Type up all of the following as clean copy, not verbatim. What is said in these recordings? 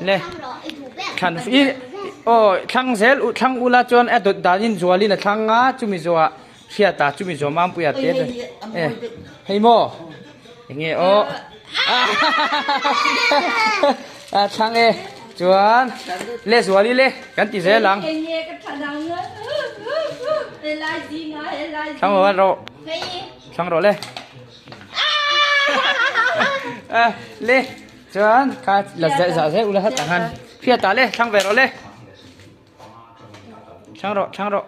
le khan fi o thang zel u thang ula chon a dot dalin zuali na thanga chumi zoa khia ta chumi zo mam puya te e hei mo nge o a thang e chuan le zuali le kan ti ze lang thang wa ro thang ro le le chuan ka la za ze ula hat han khia ta le thang ve ro le thang ro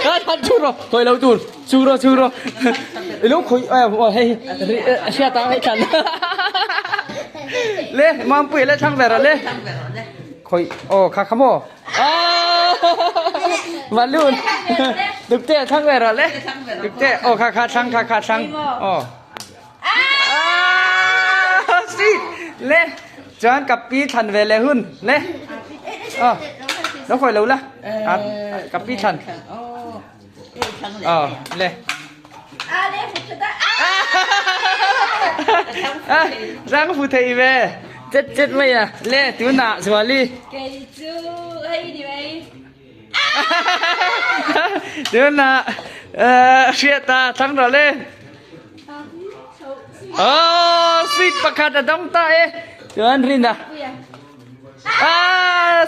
ท่านชูโร่ถอยเราดูชูโร่ลูกคุยเฮ้ยเชียตาให้กันเล่มาปุ๋ยเล่ช่างแบบเล่คุยโอ้ข้าขโมยมาลุ้นดึกเต้ช่างแบบเล่ดึกเต้โอ้ข้าช่างโอ้สิเล่จานกับปีทันเวลหุ่นเล่น้องคอยรู้ละกับพี่ชันเลยร่างฟูเทยเวเจ็ดไม่อะเล่ตัวหน้าสวัสดีตัวหน้าเชียตาทั้งเราเลยสิประกาศดังตาจวนรินดา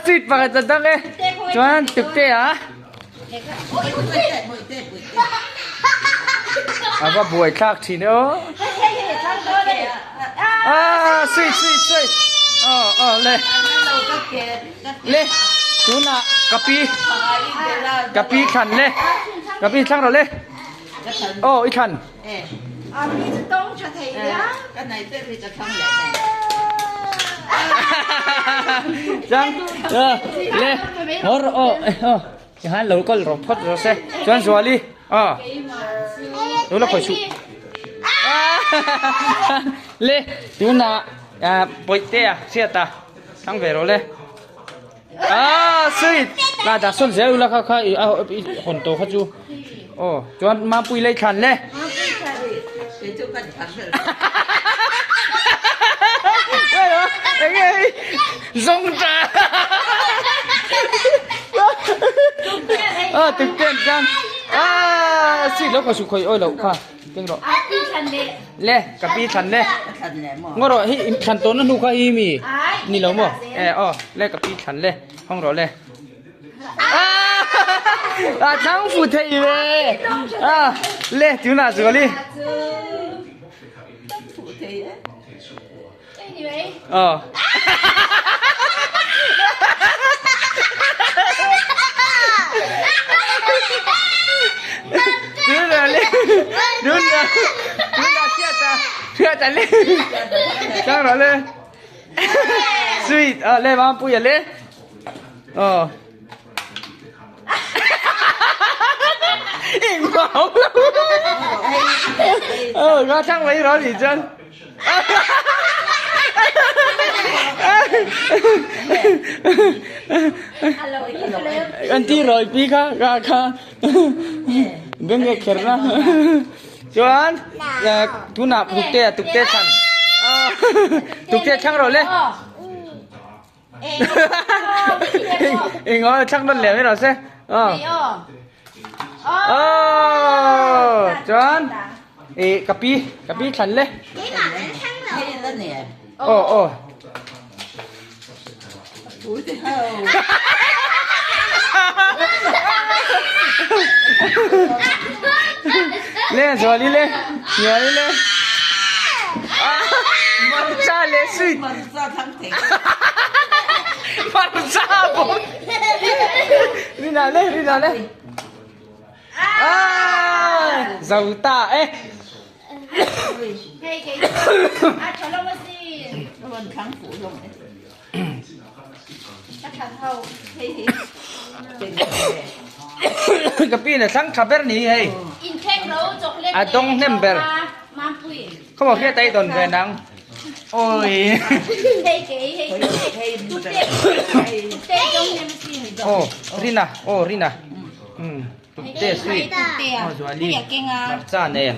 สิประกาศดังจวนตึกเตะว่าบวยทักทีเนาะสิเลยตัวน่ะกับปีขันเลยกับปีช่างเราเลยอีขันพี่จะต้องชดเชยนะก็ไหนเต้พี่จะทำอย่างไรจังเลยฮัลโหลก็รบพอดรถเซ่จวนสวัสดีรู้แล้วคอยชุเลยตัวน่ะปอยเตะเสียตาทั้งเวรเลยสิน่าจะสนใจอยู่แล้วเขาคนโตเขาจูจวนมาปุยเลยขันเลยซงจ้าตึกเต้นจังสิแล้วก็สุขอยแล้วค่ะเก่งหรอเล่กับพี่ฉันเล่งอรอให้ฉันตัวนั้นดูค่ะอีมีนี่แล้วมั้งเล่กับพี่ฉันเล่ห้องรอเล่ทั้งฟูเทยเว้เล่จูน่าสวัสดีดูนะเชื่อใจเลยจังหรอเลยสวีทเลยมาปุยเลยอีกเมาก็ช่างไว้รอดิจันอันที่รอยปีค่ะเรื่องเขียนนะจวนทุน่ะตุกเตะฉันตุกเตะช่างเราเลยเองช่างนั่นแหละไม่หรอเซ่จวนกับปีฉันเลยเล่สวัสดีเล่เหนื่อยเล่มันซาเล่สิมันซาทั้งเถงมันซาผมนี่น่ะเล่เจ้าตาฉันลงมาสิวันครั้งฝูลงถ้าขันเท่ากับพี่เนี่ยสังขับแบบนี้ไงอินเทคเราจกเล่นต้องเนมเบลมาปุยเขาบอกแค่ไตตนเกินนังโอ้ยเฮ้ยเก๋ตุ๊กเต้จงเนมสิริน่าตุ๊กเต้สวีทตุ๊กเต้สวัสดีมาจ้าเนี่ย